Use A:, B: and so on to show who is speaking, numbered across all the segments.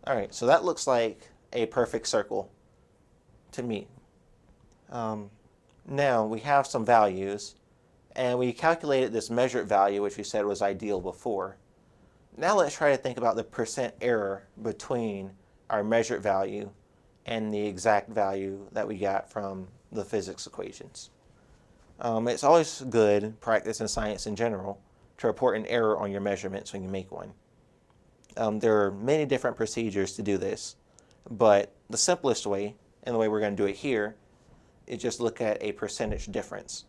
A: All right, so that looks like a perfect circle to me. Now we have some values, and we calculated this measured value, which we said was ideal before. Now let's try to think about the percent error between our measured value and the exact value that we got from the physics equations. It's always good practice in science in general to report an error on your measurements when you make one. There are many different procedures to do this, but the simplest way, and the way we're going to do it here, is just look at a percentage difference.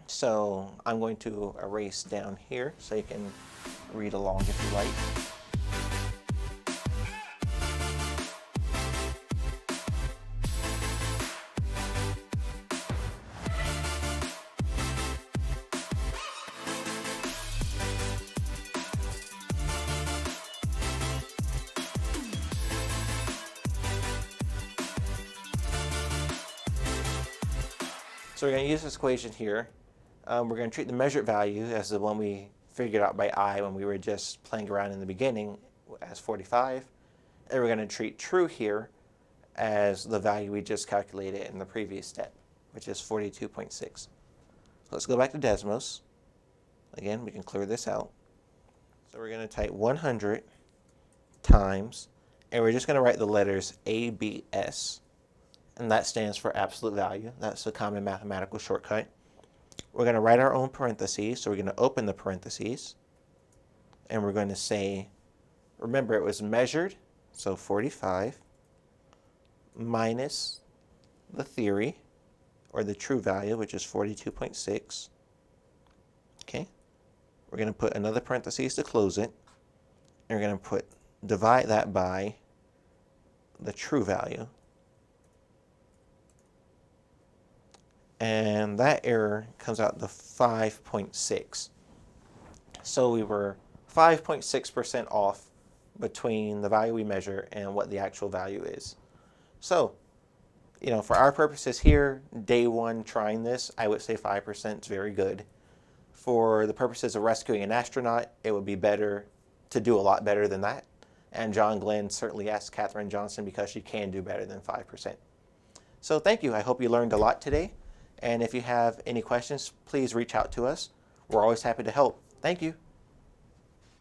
A: So I'm going to erase down here so you can read along if you like. So we're going to use this equation here. We're going to treat the measured value as the one we figured out by eye when we were just playing around in the beginning as 45. And we're going to treat true here as the value we just calculated in the previous step, which is 42.6. So let's go back to Desmos. Again, we can clear this out. So we're going to type 100 times, and we're just going to write the letters ABS. And that stands for absolute value. That's a common mathematical shortcut. We're going to write our own parentheses, so we're going to open the parentheses, and we're going to say, remember it was measured, so 45, minus the theory, or the true value, which is 42.6. Okay, we're going to put another parentheses to close it, and we're going to divide that by the true value. And that error comes out to 5.6. So we were 5.6% off between the value we measure and what the actual value is. So, for our purposes here, day one trying this, I would say 5% is very good. For the purposes of rescuing an astronaut, it would be better to do a lot better than that. And John Glenn certainly asked Katherine Johnson because she can do better than 5%. So thank you. I hope you learned a lot today. And if you have any questions, please reach out to us. We're always happy to help. Thank you.